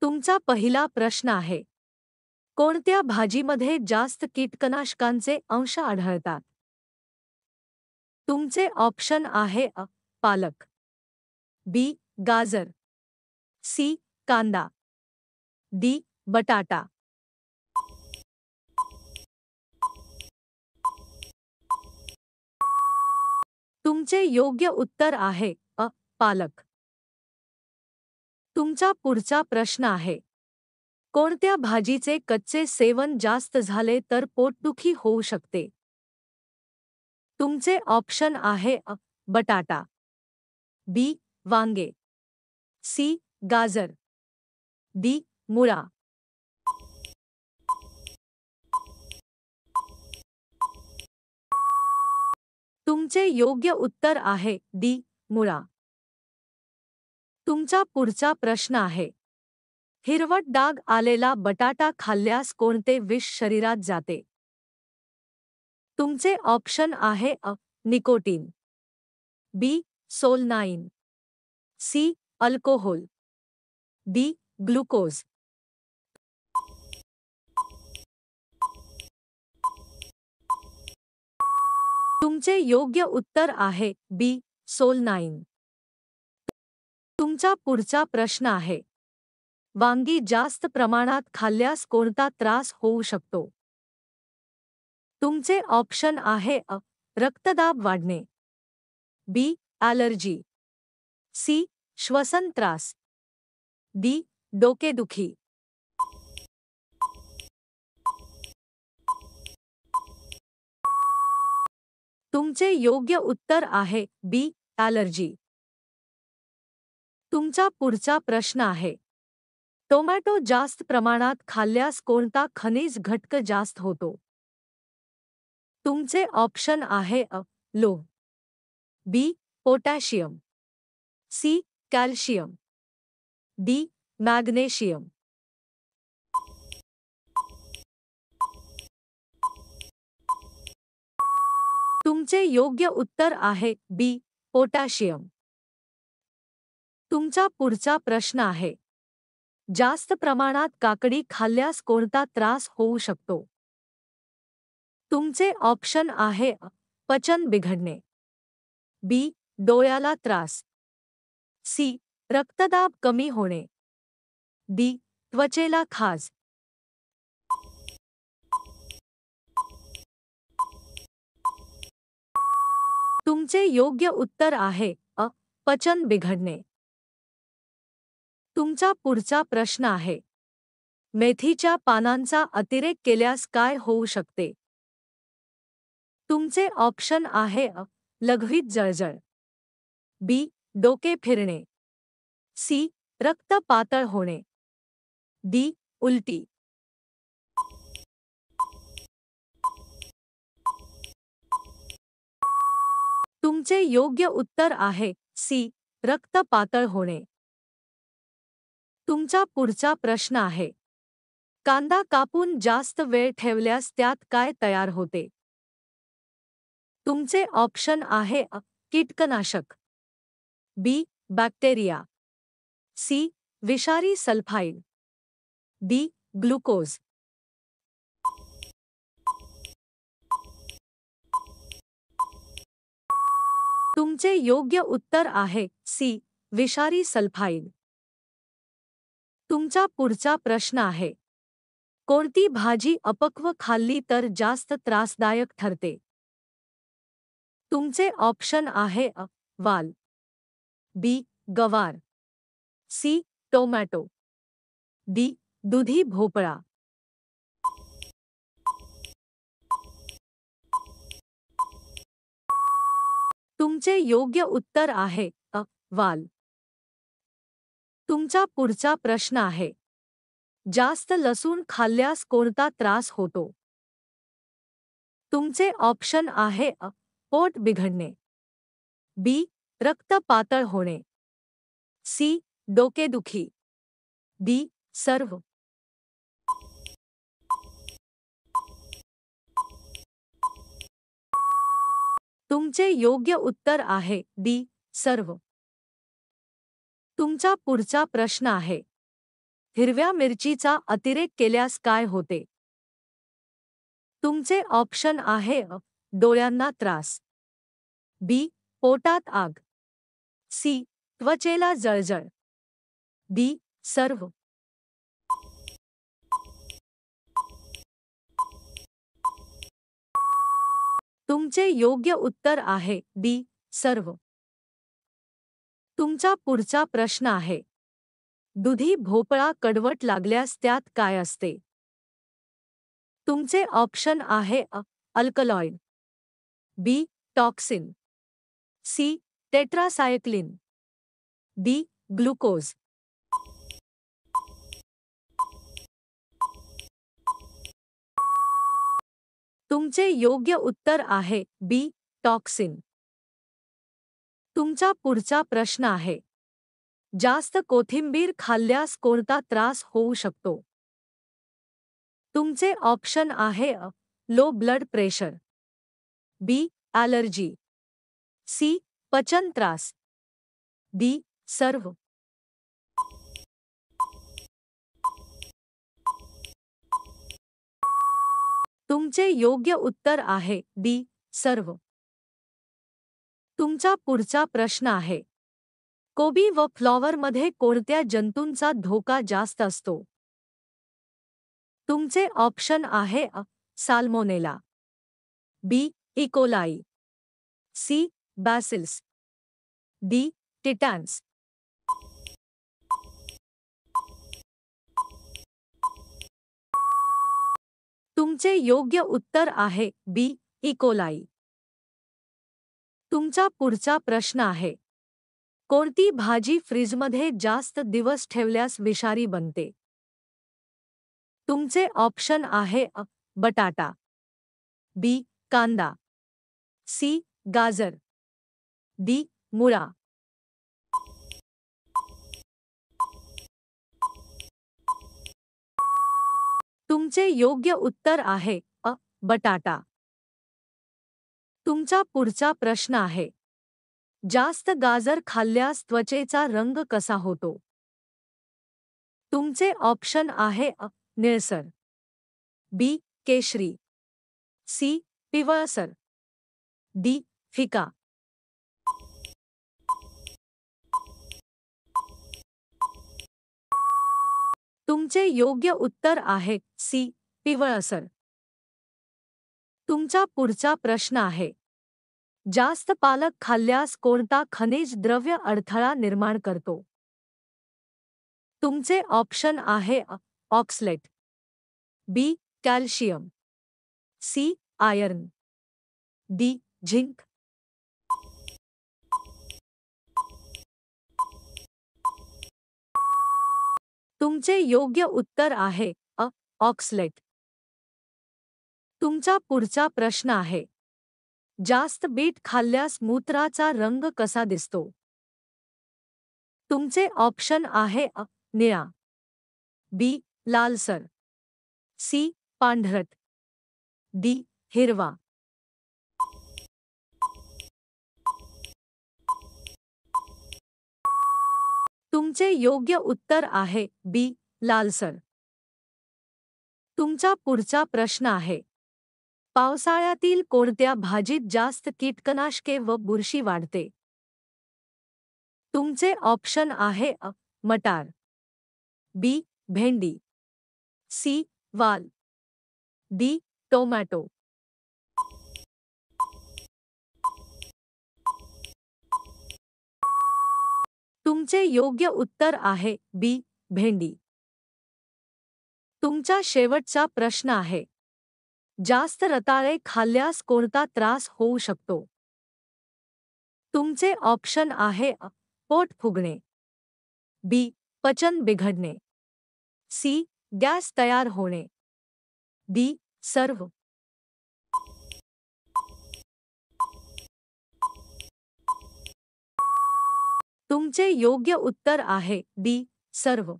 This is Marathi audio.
तुमचा पहिला प्रश्न आहे, कोणत्या भाजीमध्ये जास्त कीटकनाशकांचे अंश आढळतात? तुमचे ऑप्शन आहे पालक, बी. गाजर, सी. कांदा, डी. बटाटा. तुमचे योग्य उत्तर आहे पालक. तुमचा पुढचा प्रश्न आहे, कोणत्या भाजीचे कच्चे सेवन जास्त झाले तर पोटदुखी होऊ शकते? तुमचे ऑप्शन आहे बटाटा, बी. वांगे, सी. गाजर, डी. मुळा. तुमचे योग्य उत्तर आहे डी. मुळा. तुमचा पुढचा प्रश्न आहे, हिरवट डाग आलेला बटाटा खाल्ल्यास कोणते विष शरीरात जाते? तुमचे ऑप्शन आहे निकोटीन, बी. सोलनाईन, सी. Alcohol, D. ग्लुकोज. तुमचे योग्य उत्तर आहे बी. सोलनाईन. तुमचा पुढचा प्रश्न आहे, वांगी जास्त प्रमाणात खाल्ल्यास कोणता त्रास होऊ शकतो? तुमचे ऑप्शन आहे रक्तदाब वाढणे, बी. Allergy, C. श्वसन त्रास, डी. डोकेदुखी. तुमचे योग्य उत्तर आहे बी. ॲलर्जी. तुमचा पुढचा प्रश्न आहे, टोमॅटो जास्त प्रमाणात खाल्ल्यास कोणता खनिज घटक जास्त होतो? तुमचे ऑप्शन आहे लोह, B. Potassium, C. Calcium, D. Magnesium. तुमचे योग्य उत्तर आहे बी. पोटॅशियम. तुमचा पुढचा प्रश्न आहे, जास्त प्रमाणात काकडी खाल्ल्यास कोणता त्रास होऊ शकतो? तुमचे ऑप्शन आहे पचन बिघडणे, बी. डोळ्याला त्रास, सी. रक्तदाब कमी होणे, डी. त्वचेला खाज. तुमचे योग्य उत्तर आहे पचन बिघडणे. तुमचा पुढचा प्रश्न आहे, मेथीच्या पानांचा अतिरेक केल्यास काय होऊ शकते? तुमचे ऑप्शन आहे लघवीत जळजळ, बी. डोके फिरणे, सी. रक्त पातळ होणे, डी. उलटी. तुमचे योग्य उत्तर आहे सी. रक्त पातळ होणे. तुमचा पुढचा प्रश्न आहे, कांदा कापून जास्त वेळ ठेवल्यास त्यात काय तयार होते? तुमचे ऑप्शन आहे कीटकनाशक, बी. Bacteria, C. विषारी सल्फाइड, डी. ग्लुकोज. तुमचे योग्य उत्तर आहे सी. विषारी सल्फाइड. तुमचा पुढचा प्रश्न आहे, कोणती भाजी अपक्व खाल्ली तर जास्त त्रासदायक ठरते? तुमचे ऑप्शन आहे वाल, बी. गवार, सी. Tomato, D. दुधी भोपळा. तुमचे योग्य उत्तर आहे वाल. तुमचा पुढचा प्रश्न आहे, जास्त लसूण खाल्ल्यास कोणता त्रास होतो? तुमचे ऑप्शन आहे पोट बिघडणे, बी. रक्त पातळ होणे, सी. डोकेदुखी, डी. सर्व. तुमचे योग्य उत्तर आहे डी. सर्व. तुमचा पुढचा प्रश्न आहे, हिरव्या मिरचीचा अतिरेक केल्यास काय होते? तुमचे ऑप्शन आहे अ. डोळ्यांना त्रास, बी. पोटात आग, सी. त्वचेला जळजळ, डी. सर्व. तुमचे योग्य उत्तर आहे डी. सर्व. तुमचा पुढचा प्रश्न आहे. दुधी भोपळा कडवट लागल्यास त्यात काय असते? तुमचे ऑप्शन आहे अ. Alkaloid, B. Toxin, C. Tetracycline, D. Glucose. तुमचे योग्य उत्तर आहे बी. टॉक्सिन. तुमचा पुढचा प्रश्न आहे. जास्त कोथिंबीर खाल्ल्यास कोणता त्रास होऊ शकतो? तुमचे ऑप्शन आहे अ. Low blood pressure, B. Allergy, C. पचन त्रास, डी. सर्व. तुमचे योग्य उत्तर आहे डी. सर्व. तुमचा पुढचा प्रश्न आहे. कोबी व फ्लॉवरमध्ये कोणत्या जंतूंचा धोका जास्त असतो? तुमचे ऑप्शन आहे अ. Salmonella, B. E coli, C. Bacillus, D. Tetanus. तुमचे योग्य उत्तर आहे बी. इकोलाई. तुमचा पुढचा प्रश्न आहे. कोणती भाजी फ्रीजमध्ये जास्त दिवस ठेवल्यास विषारी बनते? तुमचे ऑप्शन आहे अ. बटाटा, बी. कांदा, सी. गाजर, डी. मुळा. तुमचे योग्य उत्तर आहे अ. बटाटा. तुमचा पुढचा प्रश्न आहे. जास्त गाजर खाल्ल्यास त्वचेचा रंग कसा होतो? तुमचे ऑप्शन आहे अ. निळसर, बी. केशरी, सी. पिवळसर, डी. फिका. तुमचे योग्य उत्तर आहे सी. पिवळसर. तुमचा पुढचा प्रश्न आहे. जास्त पालक खाल्ल्यास कोणता खनिज द्रव्य अडथळा निर्माण करतो? तुमचे ऑप्शन आहे अ. Oxalate, B. Calcium, C. Iron, D. Zinc. तुमचे योग्य उत्तर आहे अ. ऑक्सलेट. तुमचा पुढचा प्रश्न आहे. जास्त बीट खाल्ल्यास मूत्राचा रंग कसा दिसतो? तुमचे ऑप्शन आहे अ. निळा, बी. लालसर, सी. पांढरट, डी. हिरवा. तुमचे योग्य उत्तर आहे बी. लालसर. तुमचा पुढचा प्रश्न आहे. पावसाळ्यातील कोणत्या भाजीत जास्त कीटकनाशके व बुरशी वाढते? तुमचे ऑप्शन आहे अ. मटार, बी. भेंडी, सी. वाल, डी. टोमॅटो. तुमचे योग्य उत्तर आहे बी. भेंडी. तुमचा शेवटचा प्रश्न आहे. जास्त रताळे खाल्ल्यास कोणता त्रास होऊ शकतो? तुमचे ऑप्शन आहे अ. पोट फुगणे, बी. पचन बिघडणे, सी. गॅस तयार होणे, डी. सर्व. तुमचे योग्य उत्तर आहे डी. सर्व.